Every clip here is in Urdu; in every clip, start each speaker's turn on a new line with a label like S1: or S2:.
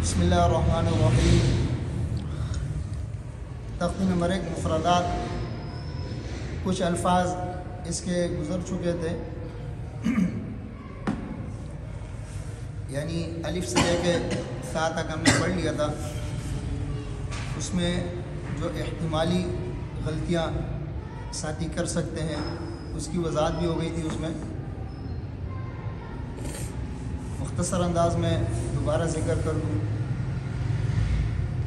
S1: بسم اللہ الرحمن الرحیم۔ تختی نمبر 1 مفردات، کچھ الفاظ اس کے گزر چکے تھے، یعنی الف سے لے کے تا تک ہم نے پڑھ لیا تھا۔ اس میں جو احتمالی غلطیاں ساتھی کر سکتے ہیں اس کی وضاحت بھی ہو گئی تھی۔ اس میں مختصر انداز میں دوبارہ ذکر کر دوں،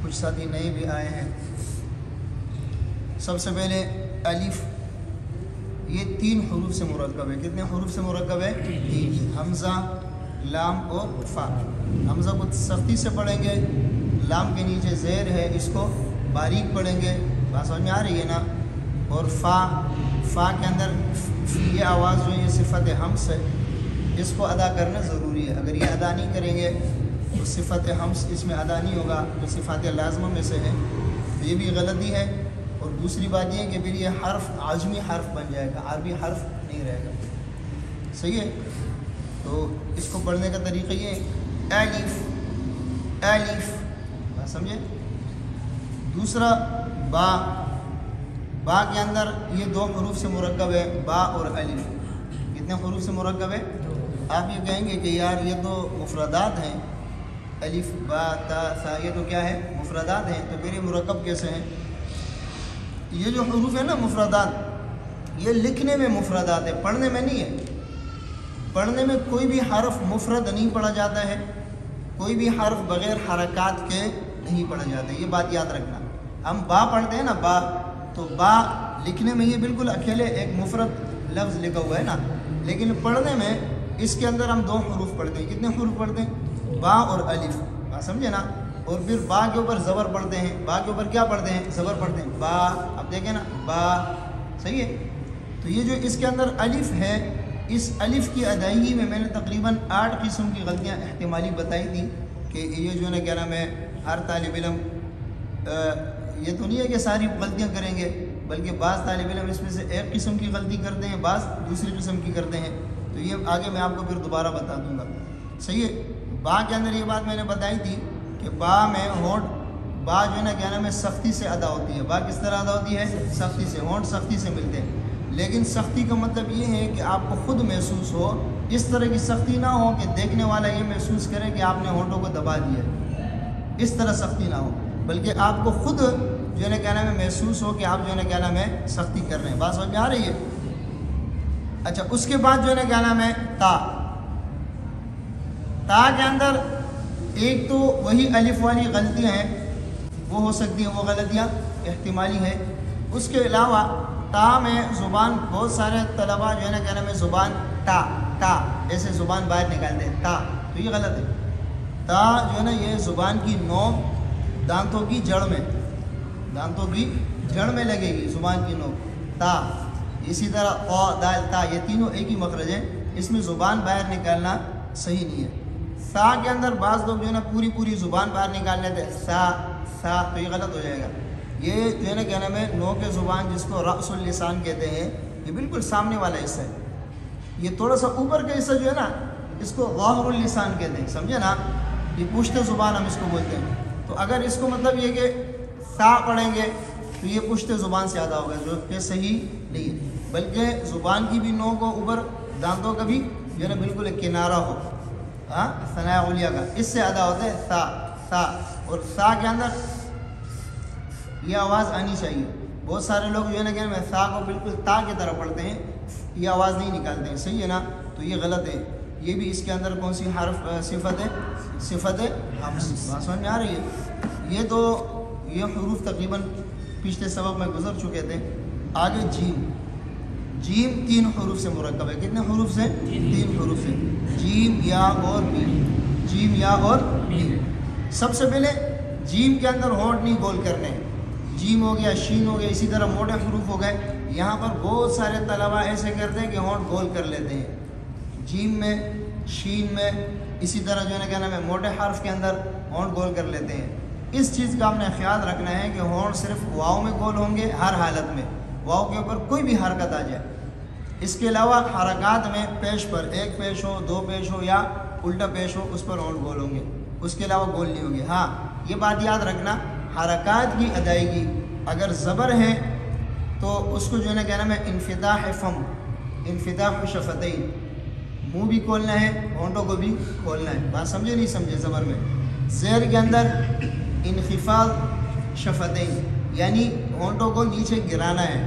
S1: کچھ ساتھی نئے بھی آئے ہیں۔ سب سے پہلے الف، یہ 3 حروف سے مرکب ہے۔ کتنے حروف سے مرکب ہے؟ 3، حمزہ، لام اور فا۔ حمزہ کو سختی سے پڑھیں گے، لام کے نیچے زیر ہے، اس کو باریک پڑھیں گے، بات سمجھ میں آ رہی ہے نا؟ اور فا کے اندر یہ آواز جو ہے یہ صفت حمز ہے، اس کو ادا کرنا ضروری ہے۔ اگر یہ ادا نہیں کریں گے تو صفت حمز اس میں ادا نہیں ہوگا، جو صفات لازمہ میں سے ہے، تو یہ بھی غلطی ہے۔ اور دوسری بات یہ ہے کہ پھر یہ حرف عجمی حرف بن جائے گا، عربی حرف نہیں رہے گا، صحیح ہے؟ تو اس کو پڑھنے کا طریقہ یہ ہے، الف الف، بات سمجھے؟ دوسرا با کے اندر یہ 2 حروف سے مرکب ہے، با اور الف۔ کتنے حروف سے مرکب ہے؟ آپ یہ کہیں گے کہ یار یہ تو مفردات ہیں، الف با تا سا، یہ تو کیا ہے؟ مفردات ہیں، تو پھر یہ مرکب کیسے ہیں؟ یہ جو حروف ہے نا مفردات، یہ لکھنے میں مفردات ہے، پڑھنے میں نہیں ہے۔ پڑھنے میں کوئی بھی حرف مفرد نہیں پڑھا جاتا ہے، کوئی بھی حرف بغیر حرکات کے نہیں پڑھا جاتا ہے، یہ بات یاد رکھنا۔ ہم با پڑھتے ہیں نا، با، تو با لکھنے میں یہ بالکل اکیلے ایک مفرد لفظ لکھا ہوا ہے نا، لیکن پڑھنے میں اس کے اندر ہم 2 حروف پڑھتے ہیں۔ کتنے حروف پڑھتے ہیں؟ با اور الف، بات سمجھے نا؟ اور پھر با کے اوپر زبر پڑھتے ہیں، با کے اوپر کیا پڑھتے ہیں؟ زبر پڑھتے ہیں، با، اب دیکھیں نا، با، صحیح ہے؟ تو یہ جو اس کے اندر الف ہے، اس الف کی ادائیگی میں نے تقریباً 8 قسم کی غلطیاں احتمالی بتائی تھی کہ یہ جو ہے نا کیا نام ہے، ہر طالب علم یہ تو نہیں ہے کہ ساری غلطیاں کریں گے، بلکہ بعض طالب علم اس میں سے ایک قسم کی غلطی کرتے ہیں، بعض دوسری قسم کی کرتے ہیں، تو یہ آگے میں آپ کو پھر دوبارہ بتا دوں گا، صحیح ہے؟ با کے اندر یہ بات میں نے بتائی تھی کہ با میں ہونٹ، با جو ہے نا کیا نام ہے سختی سے ادا ہوتی ہے۔ با کس طرح ادا ہوتی ہے؟ سختی سے، ہونٹ سختی سے ملتے ہیں، لیکن سختی کا مطلب یہ ہے کہ آپ کو خود محسوس ہو، اس طرح کی سختی نہ ہو کہ دیکھنے والا یہ محسوس کرے کہ آپ نے ہونٹوں کو دبا دیا ہے، اس طرح سختی نہ ہو، بلکہ آپ کو خود جو ہے نا کیا نام ہے محسوس ہو کہ آپ جو ہے نا کیا نام ہے سختی کر رہے ہیں۔ بات سمجھ میں آ رہی ہے؟ اچھا، اس کے بعد جو ہے نا کیا نام ہے تا کے اندر ایک تو وہی الف والی غلطیاں ہیں، وہ ہو سکتی ہیں، وہ غلطیاں احتمالی ہیں۔ اس کے علاوہ تا میں زبان، بہت سارے طلباء جو ہے نا کیا نام ہے زبان تا ایسے زبان باہر نکالتے ہیں، تا، تو یہ غلط ہے۔ تا جو ہے نا یہ زبان کی نوک دانتوں کی جڑ میں لگے گی، زبان کی نوک، تا۔ اسی طرح قا دال تا، یہ تینوں ایک ہی مخرج ہیں، اس میں زبان باہر نکالنا صحیح نہیں ہے۔ سا کے اندر بعض لوگ جو ہے نا پوری زبان باہر نکال لیتے ہیں، سا، تو یہ غلط ہو جائے گا۔ یہ جو ہے نا کیا نام ہے نوک زبان، جس کو رأس اللسان کہتے ہیں، یہ بالکل سامنے والا حصہ ہے۔ یہ تھوڑا سا اوپر کا حصہ جو ہے نا، اس کو ظاہر اللسان کہتے ہیں، سمجھے نا؟ یہ پشت زبان ہم اس کو بولتے ہیں۔ تو اگر اس کو مطلب یہ کہ سا پڑھیں گے تو یہ پشت زبان سے ادا ہوگا، جو کہ صحیح نہیں ہے، بلکہ زبان کی بھی نوک ہو، اوپر دانتوں کا بھی جو ہے نا بالکل ایک کنارہ ہو، ثناء علیہ کا، اس سے ادا ہوتا ہے سا۔ اور سا کے اندر یہ آواز آنی چاہیے۔ بہت سارے لوگ جو ہے نا کہ میں سا کو بالکل تا کی طرح پڑھتے ہیں، یہ آواز نہیں نکالتے ہیں، صحیح ہے نا؟ تو یہ غلط ہے۔ یہ بھی اس کے اندر کون سی حرف صفت ہے؟ صفت حمز، بات سمجھ میں آ رہی ہے؟ یہ حروف تقریباً پچھلے سبق میں گزر چکے تھے۔ آگے جیم 3 حروف سے مرکب ہے۔ کتنے حروف سے؟ 3 حروف سے، جیم، یا اور میم، جیم، یا اور میم۔ سب سے پہلے جیم کے اندر ہونٹ نہیں گول کرنے، جیم ہو گیا، شین ہو گیا، اسی طرح موٹے حروف ہو گئے۔ یہاں پر بہت سارے طلباء ایسے کرتے ہیں کہ ہونٹ گول کر لیتے ہیں، جیم میں، شین میں، اسی طرح جو ہے نا کیا نام ہے موٹے حرف کے اندر ہونٹ گول کر لیتے ہیں۔ اس چیز کا ہم نے خیال رکھنا ہے کہ ہونٹ صرف واؤ میں گول ہوں گے، ہر حالت میں، واؤ کے اوپر کوئی بھی حرکت آ جائے۔ اس کے علاوہ حرکات میں پیش پر، ایک پیش ہو، 2 پیش ہو یا الٹا پیش ہو، اس پر ہونٹ گول ہوں گے۔ اس کے علاوہ گول نہیں ہوگی. ہاں یہ بات یاد رکھنا، حرکات کی ادائیگی اگر زبر ہے تو اس کو جو ہے نا کہنا ہے انفتاح فم، انفتاح شفتین، منہ بھی کھولنا ہے، ہونٹوں کو بھی کھولنا ہے. بات سمجھے نہیں سمجھے؟ زبر میں زیر کے اندر انخفاض شفتین یعنی ہونٹوں کو نیچے گرانا ہے،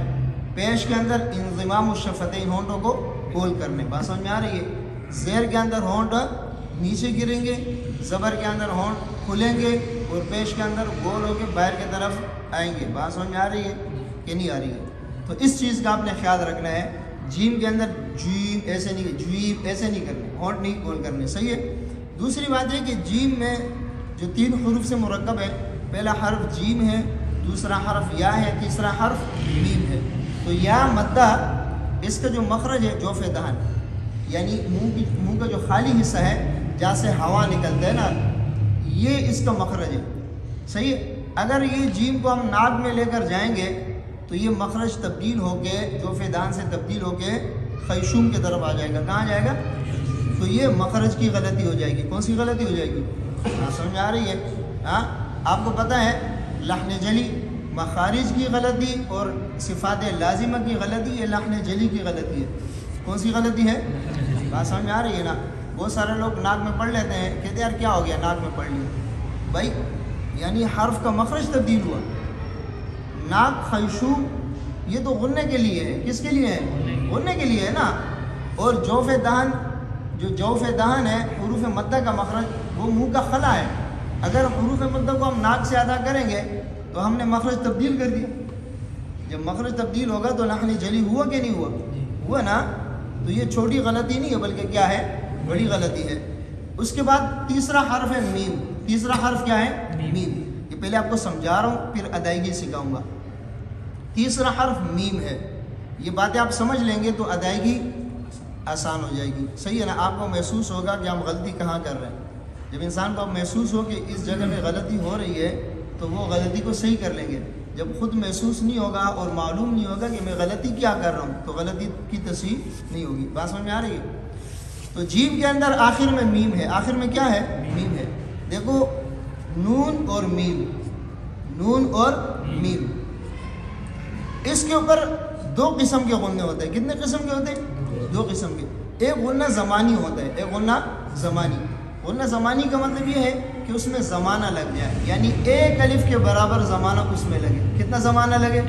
S1: پیش کے اندر انضمام الشفتین ہونٹوں کو گول کرنے. بات سمجھ میں آ رہی ہے؟ زیر کے اندر ہونٹ نیچے گریں گے، زبر کے اندر ہونٹ کھلیں گے اور پیش کے اندر گول ہو کے باہر کی طرف آئیں گے. بات سمجھ میں آ رہی ہے کہ نہیں آ رہی ہے؟ تو اس چیز کا آپ نے خیال رکھنا ہے. جیم کے اندر جیم ایسے نہیں، جیم ایسے نہیں کرنے، ہونٹ نہیں گول کرنے. صحیح ہے؟ دوسری بات ہے کہ جیم میں جو 3 حروف سے مرکب ہے، پہلا حرف جیم ہے، دوسرا حرف یا ہے، تیسرا حرف میم ہے. تو یا مدہ اس کا جو مخرج ہے جوف دہن یعنی منہ کا جو خالی حصہ ہے جہاں سے ہوا نکلتا ہے نا، یہ اس کا مخرج ہے. صحیح ہے؟ اگر یہ جیم کو ہم ناک میں لے کر جائیں گے تو یہ مخرج تبدیل ہو کے جوف دہن سے تبدیل ہو کے خیشوم کی طرف آ جائے گا. کہاں جائے گا؟ تو یہ مخرج کی غلطی ہو جائے گی. کون سی غلطی ہو جائے گی؟ سمجھ میں آ رہی ہے؟ ہاں آپ کو پتہ ہے لحن جلی مخارج کی غلطی اور صفات لازمہ کی غلطی، یہ لحن جلی کی غلطی ہے. کون سی غلطی ہے؟ بات سمجھ میں آ رہی ہے نا؟ بہت سارے لوگ ناک میں پڑھ لیتے ہیں، کہتے ہیں یار کیا ہو گیا ناک میں پڑھ لیا. بھائی یعنی حرف کا مخرج تبدیل ہوا. ناک خیشوم یہ تو غننے کے لیے ہے. کس کے لیے ہے؟ غننے کے لیے ہے نا. اور جوف دہن، جو جوف دہن ہے حروف مدہ کا مخرج وہ منہ کا خلا ہے. اگر حروف مدہ کو ہم ناک سے ادا کریں گے تو ہم نے مخرج تبدیل کر دیا. جب مخرج تبدیل ہوگا تو لحن جلی ہوا کہ نہیں ہوا؟ ہوا نا. تو یہ چھوٹی غلطی نہیں ہے بلکہ کیا ہے؟ بڑی غلطی ہے. اس کے بعد تیسرا حرف ہے میم. تیسرا حرف کیا ہے؟ میم. یہ پہلے آپ کو سمجھا رہا ہوں پھر ادائیگی سکھاؤں گا. تیسرا حرف میم ہے. یہ باتیں آپ سمجھ لیں گے تو ادائیگی آسان ہو جائے گی. صحیح ہے نا؟ آپ کو محسوس ہوگا کہ ہم غلطی کہاں کر رہے ہیں. جب انسان کو محسوس ہو کہ اس جگہ میں غلطی ہو رہی ہے تو وہ غلطی کو صحیح کر لیں گے. جب خود محسوس نہیں ہوگا اور معلوم نہیں ہوگا کہ میں غلطی کیا کر رہا ہوں تو غلطی کی تصحیح نہیں ہوگی. بات سمجھ میں آ رہی ہے؟ تو جیم کے اندر آخر میں میم ہے. آخر میں کیا ہے؟ میم ہے. دیکھو نون اور میم، نون اور میم، اس کے اوپر 2 قسم کے غنّے ہوتے ہیں. کتنے قسم کے ہوتے ہیں؟ 2 قسم کے. ایک غنّہ زمانی ہوتا ہے، ایک غنّہ زمانی. غنّہ زمانی کا مطلب یہ ہے کہ اس میں زمانہ لگ جائے، یعنی ایک الف کے برابر زمانہ اس میں لگے. کتنا زمانہ لگے؟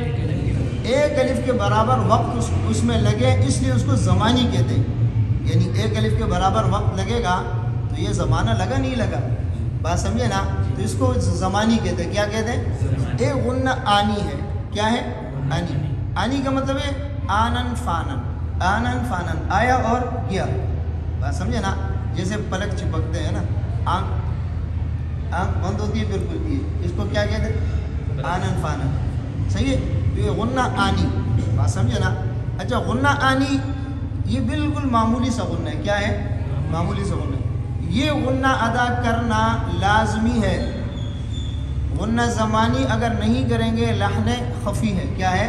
S1: ایک الف کے برابر وقت اس میں لگے، اس لیے اس کو زمانی کہتے ہیں. یعنی ایک الف کے برابر وقت لگے گا تو یہ زمانہ لگا نہیں لگا. بات سمجھے نا؟ تو اس کو زمانی کہتے ہیں. کیا کہتے ہیں؟ ایک غنّہ آنی ہے. کیا ہے؟ آنی. آنی کا مطلب ہے آنن فانن، آنن فانن، آیا اور گیا. بات سمجھے نا؟ جیسے پلک چپکتے ہیں نا، آنکھ بند ہوتی ہے پھر کھلتی ہے، اس کو کیا کہتے ہیں؟ آنن فانن. صحیح ہے؟ تو یہ غنّہ آنی. بات سمجھے نا؟ اچھا غنّہ آنی یہ بالکل معمولی سا غنّہ ہے. کیا ہے؟ معمولی سا غنّہ ہے. یہ غنّہ ادا کرنا لازمی ہے. غنّہ زمانی اگر نہیں کریں گے لحن خفی ہے. کیا ہے؟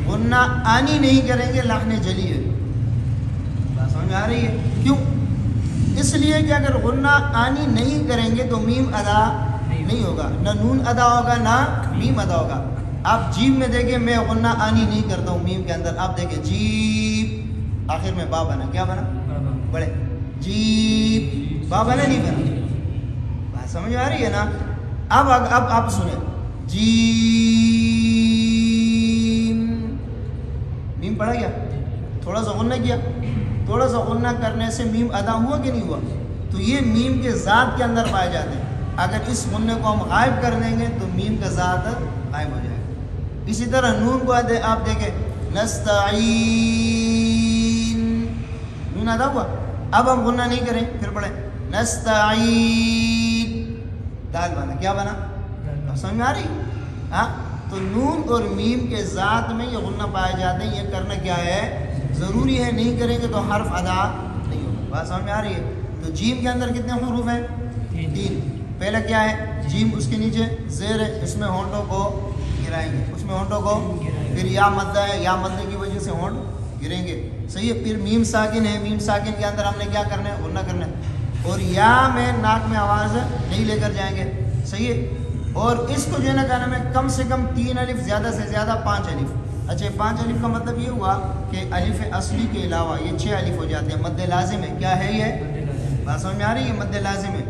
S1: غنّہ آنی نہیں کریں گے لحن جلی ہے. بات سمجھ میں آ رہی ہے؟ کیوں؟ اس لیے کہ اگر غنّہ آنی نہیں کریں گے تو میم ادا نہیں ہوگا، نہ نون ادا ہوگا نہ میم ادا ہوگا. آپ جیم میں دیکھیں میں غنّہ آنی نہیں کرتا ہوں میم کے اندر. آپ دیکھیں جیم آخر میں با بنا. کیا بنا؟ بڑے جیم. با بنا نہیں بنا. بات سمجھ میں آ رہی ہے نا؟ اب آپ سنیں جیم، میم پڑھا گیا، تھوڑا سا غنّہ کیا، تھوڑا سا غنّہ کرنے سے میم ادا ہوا کہ نہیں ہوا؟ تو یہ میم کے ذات کے اندر پائے جاتے ہیں. اگر اس غنّے کو ہم غائب کر دیں گے تو میم کا ذات غائب ہو جائے گا. اسی طرح نون کو آپ دیکھیں نستعین، نون ادا ہوا. اب ہم غنّہ نہیں کریں، پھر پڑھیں نستعین، دال بنا. کیا بنا؟ سمجھ میں آ رہی؟ ہاں. تو نون اور میم کے ذات میں یہ غنّہ پائے جاتے ہیں. یہ کرنا کیا ہے؟ ضروری ہے. نہیں کریں گے تو حرف ادا نہیں ہوگا. بات سمجھ میں آ رہی ہے؟ تو جیم کے اندر کتنے حروف ہیں؟ 3. پہلا کیا ہے؟ جیم، اس کے نیچے زیر ہے، اس میں ہونٹوں کو گرائیں گے، اس میں ہونٹوں کو. پھر یا مدہ ہے، یا مدے کی وجہ سے ہونٹ گریں گے. صحیح ہے؟ پھر میم ساکن ہے، میم ساکن کے اندر ہم نے کیا کرنا ہے؟ غنّہ کرنا ہے. اور یا میں ناک میں آواز نہیں لے کر جائیں گے، صحیح ہے۔ اور اس کو جو ہے نا کیا نام ہے کم سے کم 3 الف، زیادہ سے زیادہ 5 الف۔ اچھا 5 الف کا مطلب یہ ہوا کہ الف اصلی کے علاوہ یہ 6 الف ہو جاتے ہیں، مد لازم ہے۔ کیا ہے یہ؟ بات سمجھ میں آ رہی ہے؟ یہ مد لازم ہے،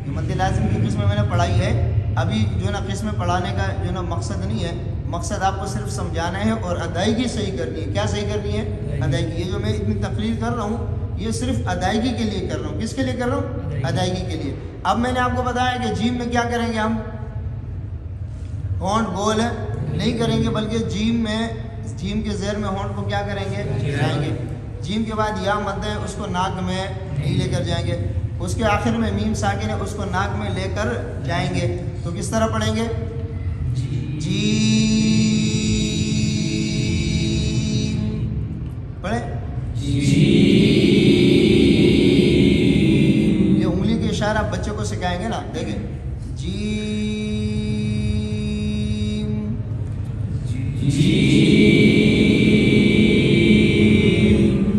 S1: یہ مد لازم کی قسم میں نے پڑھائی ہے۔ ابھی جو ہے نا قسم پڑھانے کا جو ہے نا مقصد نہیں ہے، مقصد آپ کو صرف سمجھانا ہے اور ادائیگی صحیح کرنی ہے۔ کیا صحیح کرنی ہے؟ ادائیگی۔ یہ جو میں اتنی تقریر کر رہا ہوں یہ صرف ادائیگی کے لیے کر رہا ہوں۔ کس کے لیے کر رہا ہوں؟ ادائیگی کے لیے۔ اب میں نے آپ کو بتایا کہ جیم میں کیا کریں گے، ہم ہونٹ گول نہیں کریں گے، بلکہ جیم کے زیر میں ہونٹ کو کیا کریں گے، جائیں گے۔ جیم کے بعد یا مد ہے اس کو ناک میں نہیں لے کر جائیں گے، اس کے آخر میں میم ساکن ہے اس کو ناک میں لے کر جائیں گے۔ تو کس طرح پڑھیں گے؟ جیم پڑھیں، یہ انگلی کے اشارہ آپ بچے کو سکھائیں گے نا، دیکھیں جیم،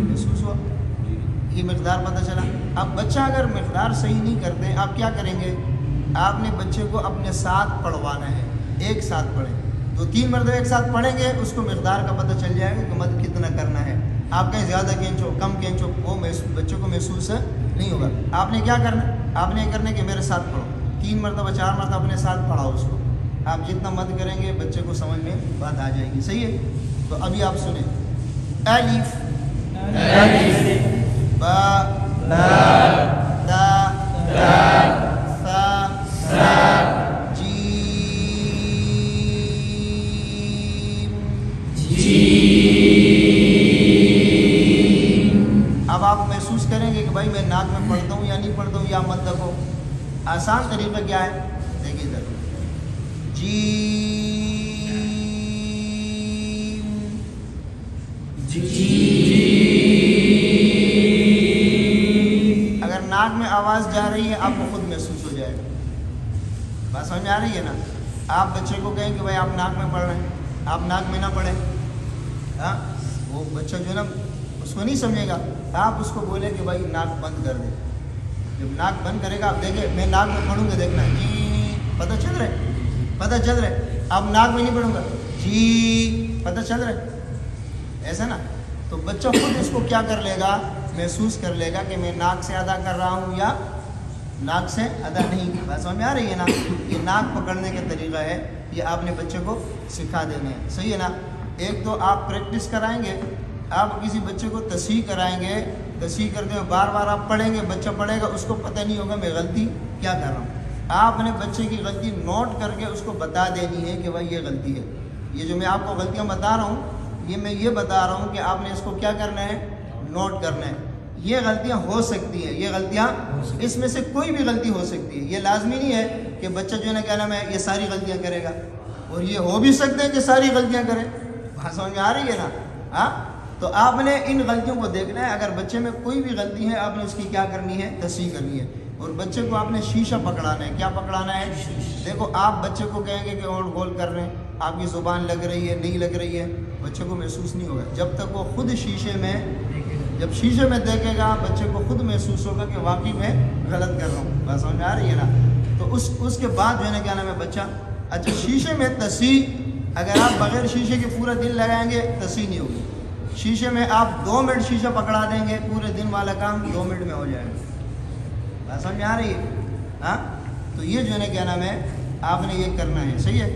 S1: محسوس ہوا؟ یہ مقدار پتہ چلا۔ اب بچہ اگر مقدار صحیح نہیں کرتے آپ کیا کریں گے، آپ نے بچے کو اپنے ساتھ پڑھوانا ہے، ایک ساتھ پڑھیں، 2-3 مرتبہ ایک ساتھ پڑھیں گے، اس کو مقدار کا پتہ چل جائے گا کہ مد کتنا کرنا ہے۔ آپ کہیں زیادہ کھینچو کم کھینچو وہ بچوں کو محسوس نہیں ہوگا۔ آپ نے کیا کرنا، آپ نے کرنا کہ میرے ساتھ پڑھو، 3 مرتبہ 4 مرتبہ اپنے ساتھ پڑھاؤ اس کو۔ آپ جتنا مد کریں گے بچے کو سمجھ میں بات آ جائے گی، صحیح ہے؟ تو ابھی آپ سنیں، الف با دا ثا اب آپ محسوس کریں گے کہ بھائی میں ناک میں پڑھتا ہوں یا نہیں پڑھتا ہوں، یا مد کو آسان طریقہ کیا ہے، دیکھیے ادھر، اگر ناک میں آواز جا رہی ہے آپ کو خود محسوس ہو جائے گا۔ بات سمجھ میں آ رہی ہے نا؟ آپ بچے کو کہیں کہ بھائی آپ ناک میں پڑھ رہے ہیں، آپ ناک میں نہ پڑھیں، ہاں وہ بچہ جو ہے نا اس کو نہیں سمجھے گا۔ آپ اس کو بولے کہ بھائی ناک بند کر دے، جب ناک بند کرے گا آپ دیکھیں میں ناک میں پڑھوں گا، دیکھنا جی پتہ چل رہا ہے، اب ناک میں نہیں پڑھوں گا، جی پتہ چل رہا ہے، ایسا نا؟ تو بچہ خود اس کو کیا کر لے گا، محسوس کر لے گا کہ میں ناک سے ادا کر رہا ہوں یا ناک سے ادا نہیں۔ بات سمجھ میں آ رہی ہے نا؟ یہ ناک پکڑنے کا طریقہ ہے، یہ آپ نے بچے کو سکھا دینا ہے، صحیح ہے نا؟ ایک تو آپ پریکٹس کرائیں گے، آپ کسی بچے کو تصحیح کرائیں گے، تصحیح کرتے ہوئے بار بار آپ پڑھیں گے، بچہ پڑھے گا، اس کو پتہ نہیں ہوگا میں غلطی کیا کر رہا ہوں۔ آپ نے بچے کی غلطی نوٹ کر کے اس کو بتا دینی ہے کہ بھائی یہ غلطی ہے، یہ جو میں آپ کو غلطیاں بتا رہا ہوں یہ میں یہ بتا رہا ہوں کہ آپ نے اس کو کیا کرنا ہے، نوٹ کرنا ہے۔ یہ غلطیاں ہو سکتی ہیں، یہ غلطیاں اس میں سے کوئی بھی غلطی ہو سکتی ہے، یہ لازمی نہیں ہے کہ بچہ جو ہے نا کیا نام ہے یہ ساری غلطیاں کرے گا، اور یہ ہو بھی سکتے ہیں کہ ساری غلطیاں کرے۔ بات سمجھ میں آ رہی ہے نا؟ ہاں، تو آپ نے ان غلطیوں کو دیکھنا ہے، اگر بچے میں کوئی بھی غلطی ہے آپ نے اس کی کیا کرنی ہے، تصحیح کرنی ہے۔ اور بچے کو آپ نے شیشہ پکڑانا ہے، کیا پکڑانا ہے؟ دیکھو آپ بچے کو کہیں گے کہ اور گول کر رہے ہیں، آپ کی زبان لگ رہی ہے نہیں لگ رہی ہے، بچے کو محسوس نہیں ہوگا جب تک وہ خود شیشے میں، جب شیشے میں دیکھے گا بچے کو خود محسوس ہوگا کہ واقعی میں غلط کر رہا ہوں۔ بات سمجھ میں آ رہی ہے نا؟ تو اس کے بعد جو ہے نا کیا نام ہے بچہ، اچھا شیشے میں تصحیح اگر آپ بغیر شیشے کے پورا دن لگائیں گے تصحیح نہیں ہوگی۔ شیشے میں آپ 2 منٹ شیشہ پکڑا دیں گے، پورے دن والا کام 2 منٹ میں ہو جائے گا۔ بات سمجھ میں آ رہی ہے؟ ہاں، تو یہ جو ہے نا کیا نام ہے آپ نے یہ کرنا ہے، صحیح ہے؟